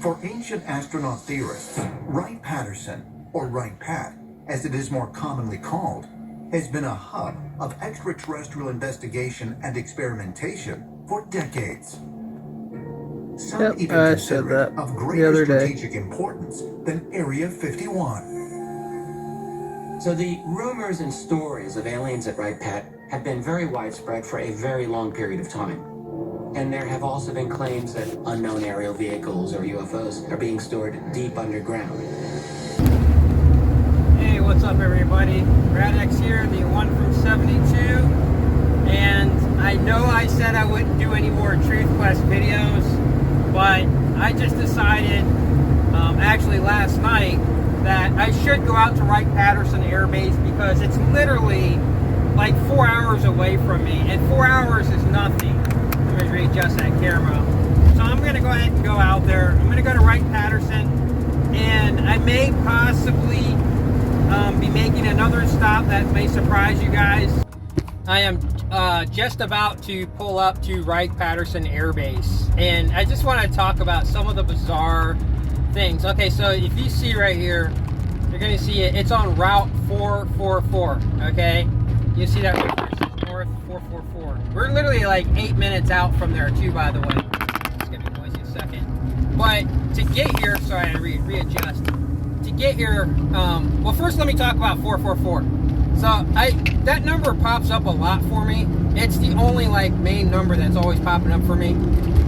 For ancient astronaut theorists, Wright-Patterson, or Wright-Pat, as it is more commonly called, has been a hub of extraterrestrial investigation and experimentation for decades. Some Yep, even I consider said that it of the greater other day. strategic importance than Area 51. So the rumors and stories of aliens at Wright-Pat have been very widespread for a very long period of time. And there have also been claims that unknown aerial vehicles or UFOs are being stored deep underground. Hey, what's up, everybody? Radx here, the one from 72. And I know I said I wouldn't do any more Truth Quest videos, but I just decided, actually last night, that I should go out to Wright-Patterson Air Base because it's literally like 4 hours away from me, and 4 hours is nothing. Let me readjust that camera. So I'm going to go ahead and go out there. I'm going to go to Wright-Patterson, and I may possibly be making another stop that may surprise you guys. I am just about to pull up to Wright-Patterson Air Base, and I just want to talk about some of the bizarre things. Okay, so if you see right here, you're going to see it. It's on Route 444, okay? You see that right there? It says North 444. We're literally like 8 minutes out from there, too, by the way. It's going to be noisy a second. But to get here, sorry, I readjust. To get here, well, first let me talk about 444. So that number pops up a lot for me. It's the only like main number that's always popping up for me.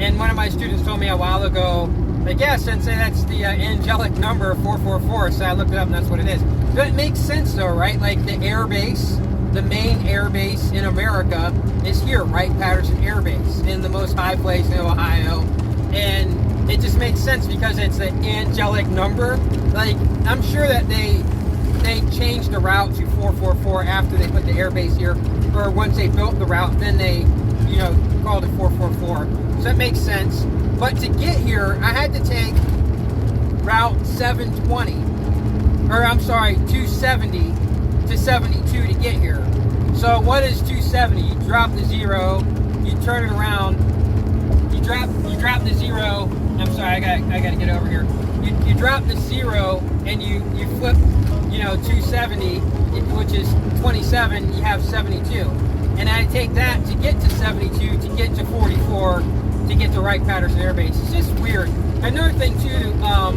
And one of my students told me a while ago, like, yeah, Sensei, that's the angelic number 444. So I looked it up, and that's what it is. But it makes sense, though, right? Like the air base, the main air base in America is here, Wright-Patterson Air Base, in the most high place in Ohio. And it just makes sense because it's the angelic number. Like, I'm sure that they changed the route to 444 after they put the air base here, or once they built the route, then they, called it 444. So that makes sense. But to get here, I had to take Route 720, or I'm sorry, 270 to 72 to get here. So what is 270? You drop the 0, you turn it around, you drop the 0. I'm sorry, I gotta get over here. You drop the 0 and you flip, 270, which is 27. You have 72, and I take that to get to 72, to get to 44, to get to Wright-Patterson Air Base. It's just weird. Another thing too, oh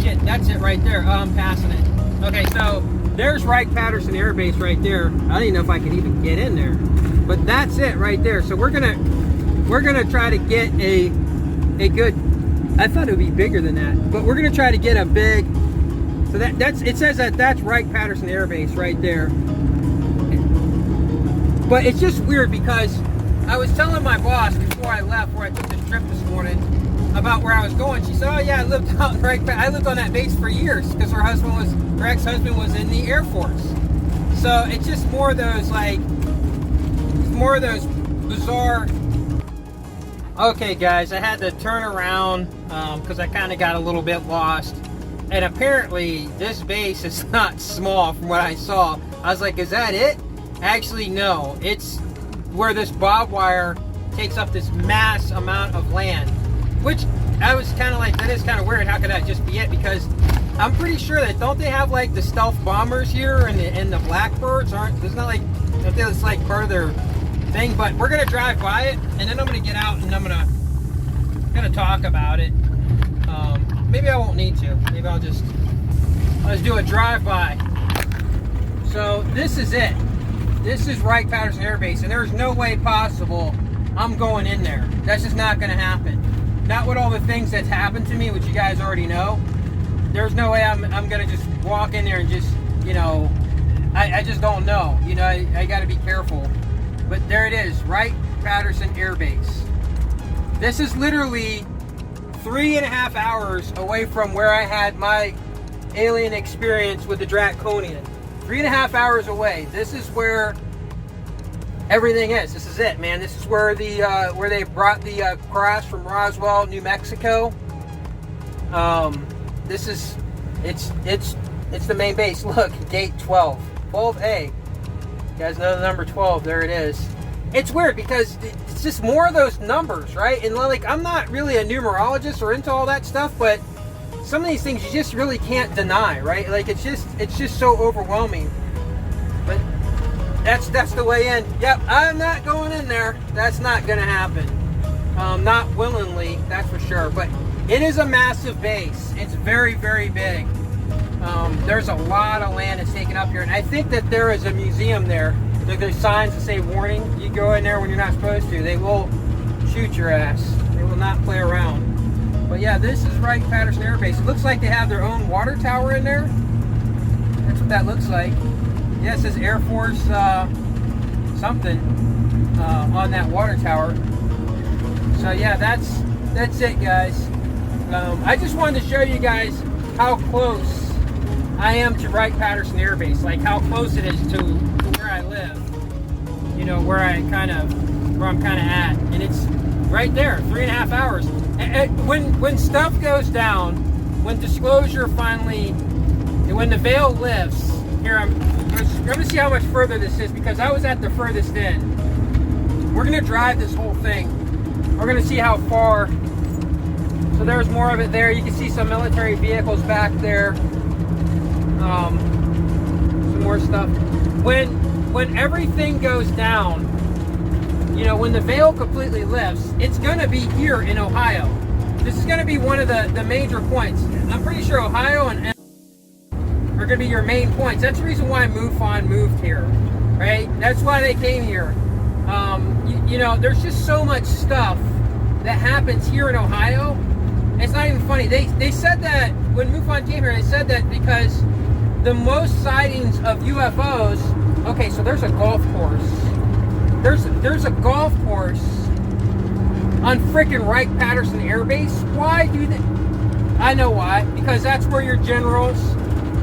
shit, that's it right there. Oh, I'm passing it. Okay, so there's Wright-Patterson Air Base right there. I don't even know if I can even get in there, but that's it right there. So we're gonna try to get a good. I thought it would be bigger than that, but we're gonna try to get a big. So that's it says that's Wright-Patterson Air Base right there. But it's just weird because I was telling my boss before I left, where I took this trip this morning, about where I was going. She said, "Oh yeah, I lived out I lived on that base for years because her ex-husband was in the Air Force." So it's just more of those bizarre. Okay, guys, I had to turn around because I kind of got a little bit lost, and apparently this base is not small from what I saw. I was like, "Is that it?" Actually, no. It's where this barbed wire takes up this mass amount of land, which I was kind of like, that is kind of weird. How could that just be it? Because I'm pretty sure that, don't they have like the stealth bombers here and the Blackbirds aren't? It's not like, I think it's like part of their thing. But we're gonna drive by it, and then I'm gonna get out and I'm gonna talk about it. Maybe I won't need to. Maybe I'll just do a drive-by. So this is it. This is Wright-Patterson Air Base, and there's no way possible I'm going in there. That's just not going to happen. Not with all the things that's happened to me, which you guys already know. There's no way I'm going to just walk in there and just, you know, I just don't know. You know, I got to be careful. But there it is, Wright-Patterson Air Base. This is literally 3.5 hours away from where I had my alien experience with the Draconian. 3.5 hours away. This is where everything is. This is it, man. This is where the where they brought the crash from Roswell, New Mexico. This is it's the main base. Look, gate 12, 12A. You guys know the number 12. There it is. It's weird because it's just more of those numbers, right? And like, I'm not really a numerologist or into all that stuff, but some of these things you just really can't deny, right? Like, it's just so overwhelming. But that's the way in. Yep, I'm not going in there. That's not going to happen. Not willingly, that's for sure. But it is a massive base. It's very, very big. There's a lot of land that's taken up here, and I think that there is a museum there. There's signs that say warning. You go in there when you're not supposed to, they will shoot your ass. They will not play around. But yeah, this is Wright-Patterson Air Base. It looks like they have their own water tower in there. That's what that looks like. Yeah, it says Air Force something on that water tower. So yeah, that's it, guys. I just wanted to show you guys how close I am to Wright-Patterson Air Base. Like how close it is to where I live. You know, where I'm kind of at, and it's right there, 3.5 hours. And when stuff goes down, when disclosure finally, when the veil lifts, here I'm gonna see how much further this is because I was at the furthest end. We're gonna drive this whole thing. We're gonna see how far. So there's more of it there. You can see some military vehicles back there. Some more stuff. When everything goes down, you know, when the veil completely lifts, it's going to be here in Ohio. This is going to be one of the major points. I'm pretty sure Ohio and are going to be your main points. That's the reason why MUFON moved here, right? That's why they came here. You know, there's just so much stuff that happens here in Ohio. It's not even funny. They said that when MUFON came here, they said that because the most sightings of UFOs. Okay, so there's a golf course. There's a golf course on freaking Wright-Patterson Air Base. Why do they? I know why. Because that's where your generals,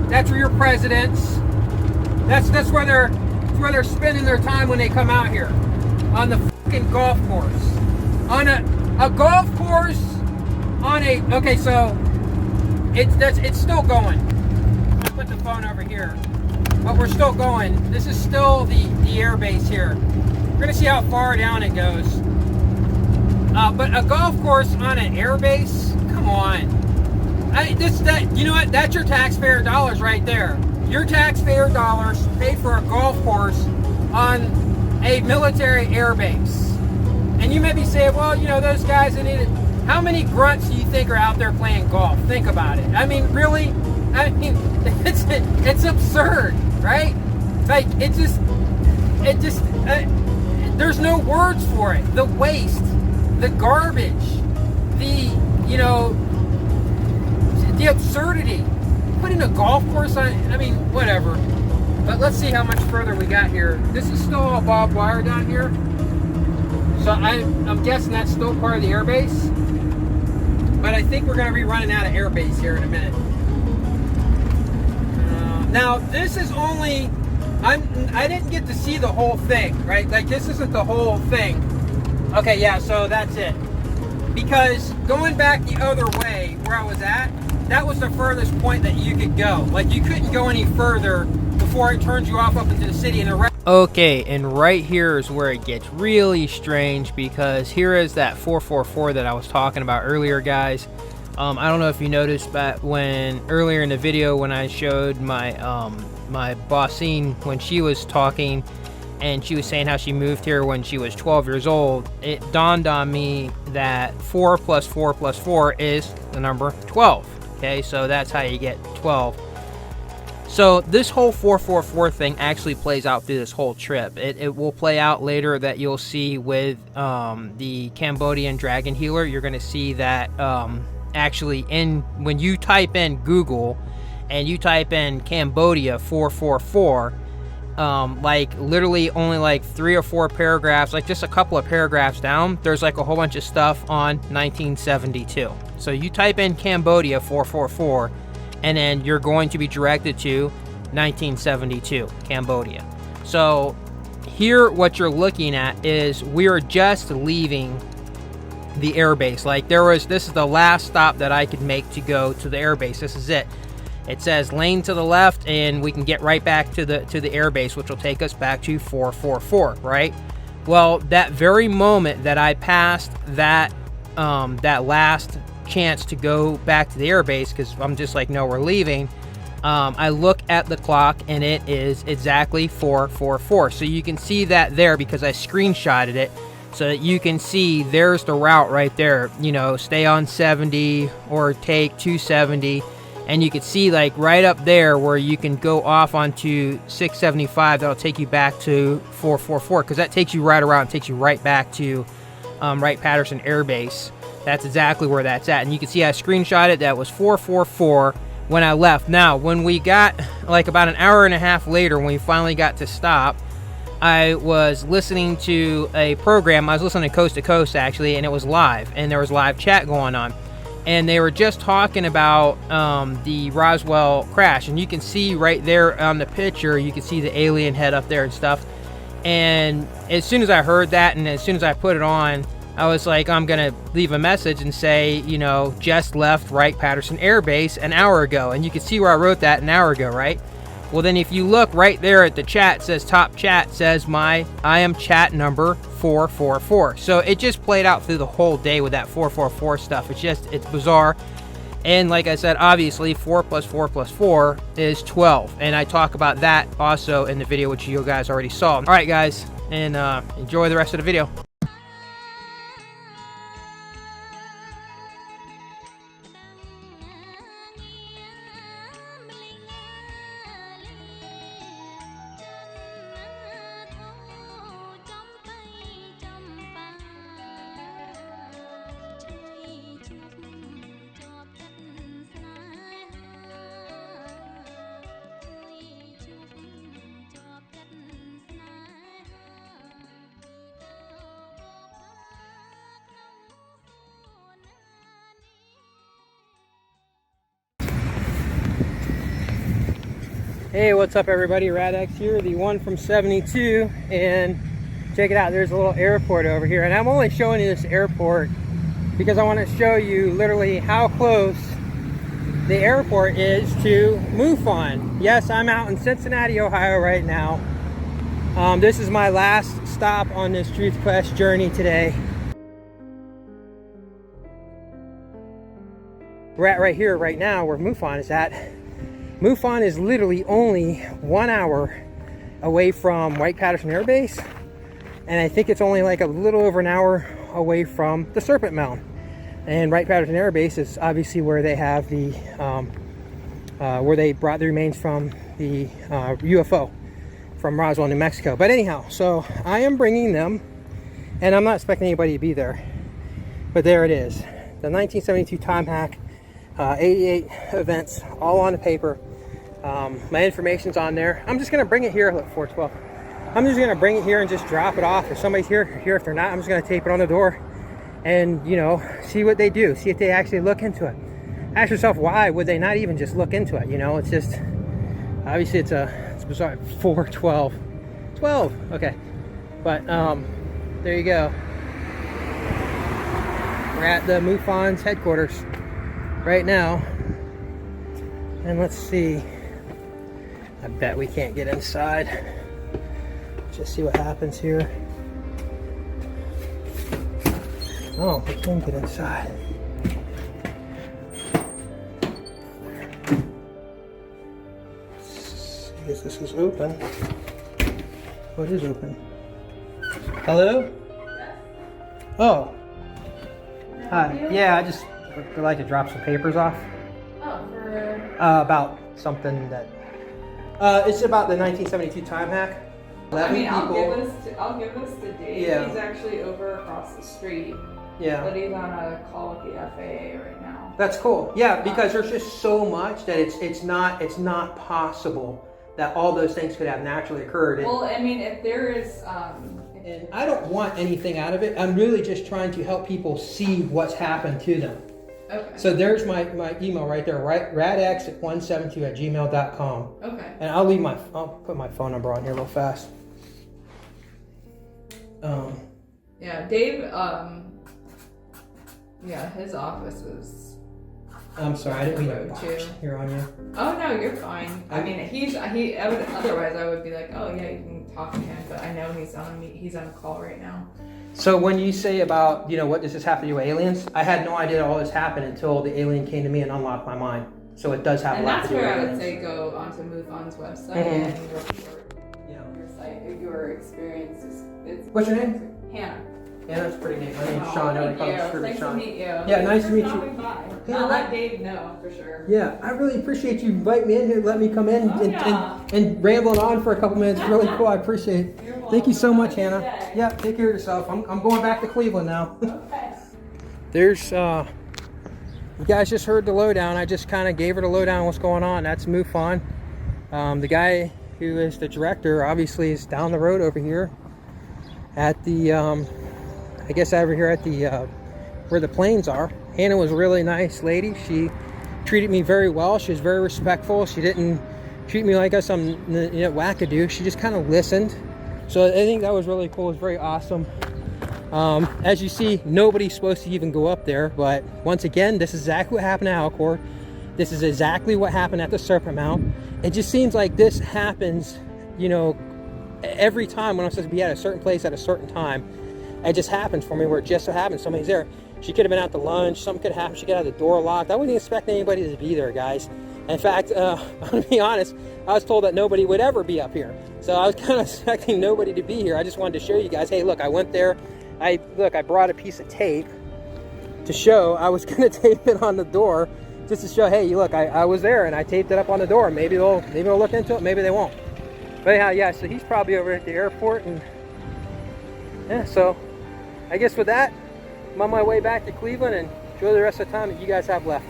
that's where your presidents, that's where they're spending their time when they come out here, on the freaking golf course, on a golf course, on a. Okay, so it's still going. I'll put the phone over here. But we're still going. This is still the air base here. We're going to see how far down it goes. But a golf course on an air base? Come on. You know what? That's your taxpayer dollars right there. Your taxpayer dollars pay for a golf course on a military air base. And you may be saying, well, you know, those guys, how many grunts do you think are out there playing golf? Think about it. I mean, really? I mean, it's absurd. Right? Like, there's no words for it. The waste, the garbage, you know, the absurdity. Putting a golf course on, I mean, whatever. But let's see how much further we got here. This is still all barbed wire down here. So I'm guessing that's still part of the airbase. But I think we're going to be running out of airbase here in a minute. Now, this is only, I didn't get to see the whole thing, right? Like, this isn't the whole thing. Okay, yeah, so that's it. Because going back the other way, where I was at, that was the furthest point that you could go. Like, you couldn't go any further before it turns you off up into the city. And okay, and right here is where it gets really strange, because here is that 444 that I was talking about earlier, guys. I don't know if you noticed, but earlier in the video when I showed my my bossine when she was talking and she was saying how she moved here when she was 12 years old, it dawned on me that 4 plus 4 plus 4 is the number 12. Okay, so that's how you get 12. So this whole 444 thing actually plays out through this whole trip. It will play out later that you'll see with the Cambodian dragon healer. You're going to see that actually when you type in Google and you type in Cambodia 444, like literally only like 3 or 4 paragraphs, like just a couple of paragraphs down, there's like a whole bunch of stuff on 1972. So you type in Cambodia 444 and then you're going to be directed to 1972 Cambodia. So here what you're looking at is we are just leaving the airbase. Like this is the last stop that I could make to go to the airbase. This is it. It says lane to the left, and we can get right back to the airbase, which will take us back to 444, right? Well, that very moment that I passed that last chance to go back to the airbase, because I'm just like, no, we're leaving. I look at the clock, and it is exactly 444. So you can see that there because I screenshotted it, so that you can see there's the route right there. You know, stay on 70 or take 270. And you can see like right up there where you can go off onto 675. That'll take you back to 444 because that takes you right around, takes you right back to Wright-Patterson Air Base. That's exactly where that's at. And you can see I screenshot it. That was 444 when I left. Now, when we got like about an hour and a half later, when we finally got to stop, I was listening to a program. I was listening to Coast to Coast actually, and it was live, and there was live chat going on. And they were just talking about the Roswell crash. And you can see right there on the picture, you can see the alien head up there and stuff. And as soon as I heard that, and as soon as I put it on, I was like, I'm going to leave a message and say, you know, just left Wright-Patterson Air Base an hour ago. And you can see where I wrote that an hour ago, right? Well, then if you look right there at the chat, it says top chat, says I am chat number 444. So it just played out through the whole day with that 444 stuff. It's bizarre. And like I said, obviously 4 plus 4 plus 4 is 12. And I talk about that also in the video, which you guys already saw. All right, guys, and enjoy the rest of the video. Hey, what's up everybody? Radex here, the one from 72, and check it out, there's a little airport over here, and I'm only showing you this airport because I want to show you literally how close the airport is to MUFON. Yes, I'm out in Cincinnati, Ohio right now. This is my last stop on this Truth Quest journey today. We're at right here, right now, where MUFON is at. MUFON is literally only 1 hour away from Wright-Patterson Air Base, and I think it's only like a little over an hour away from the Serpent Mound. And Wright-Patterson Air Base is obviously where they have the where they brought the remains from the UFO from Roswell, New Mexico. But anyhow, so I am bringing them, and I'm not expecting anybody to be there, but there it is, the 1972 time hack. 88 events, all on the paper. My information's on there. I'm just gonna bring it here. Look, 412. I'm just gonna bring it here and just drop it off. If somebody's here. If they're not, I'm just gonna tape it on the door, and you know, see what they do. See if they actually look into it. Ask yourself, why would they not even just look into it? You know, it's just obviously it's bizarre. 412, 12. Okay, but there you go. We're at the MUFON's headquarters right now, and let's see. I bet we can't get inside. Just see what happens here. Oh, we can get inside. I guess this is open. What is open? Hello? Oh. Hi. Yeah, I just would like to drop some papers off. Oh, for... about something that It's about the 1972 time hack. I mean, I'll people. give us to Dave. Yeah. He's actually over across the street. Yeah. But he's on a call with the FAA right now. That's cool. Yeah, because there's just so much that it's not possible that all those things could have naturally occurred. Well, I mean, if there is, and I don't want anything out of it. I'm really just trying to help people see what's happened to them. Okay. So there's my email right there, right? radx172@gmail.com. Okay. And I'll put my phone number on here real fast. Yeah, Dave. Yeah, his office is. I'm sorry, I didn't mean to road box too. here on you. Oh no, you're fine. I mean, otherwise I would be like, oh yeah, you can talk to him. But I know he's on a call right now. So when you say about, what does this have to do with aliens? I had no idea all this happened until the alien came to me and unlocked my mind. So it does have a lot to do with aliens. And that's where I would say go onto MUFON's website and report your site, your experiences. What's your name? Hannah. Yeah, that's pretty neat. My name's Sean. Thank you. Nice to meet you. Yeah, nice to meet you. I'll let Dave know for sure. Yeah, I really appreciate you inviting me in here, let me come in and rambling on for a couple minutes. It's really cool. I appreciate it. Thank you so much, Hannah. Yeah, take care of yourself. I'm going back to Cleveland now. Okay. There's you guys just heard the lowdown. I just kind of gave her the lowdown on what's going on. That's MUFON. The guy who is the director obviously is down the road over here at the I guess over here at the where the planes are. Hannah was a really nice lady. She treated me very well. She was very respectful. She didn't treat me like some wackadoo. She just kind of listened. So I think that was really cool. It was very awesome. As you see, nobody's supposed to even go up there. But once again, this is exactly what happened at Alcor. This is exactly what happened at the Serpent Mount. It just seems like this happens, every time when I'm supposed to be at a certain place at a certain time. It just happens for me where it just so happens somebody's there. She could have been out to lunch. Something could happen. She could have the door locked. I wouldn't expect anybody to be there, guys. In fact, I'm going to be honest, I was told that nobody would ever be up here. So I was kind of expecting nobody to be here. I just wanted to show you guys, hey, look, I went there. I brought a piece of tape to show. I was going to tape it on the door just to show, hey, look, I was there and I taped it up on the door. Maybe they'll look into it. Maybe they won't. But anyhow, yeah, so he's probably over at the airport. And yeah, so I guess with that, I'm on my way back to Cleveland and enjoy the rest of the time that you guys have left.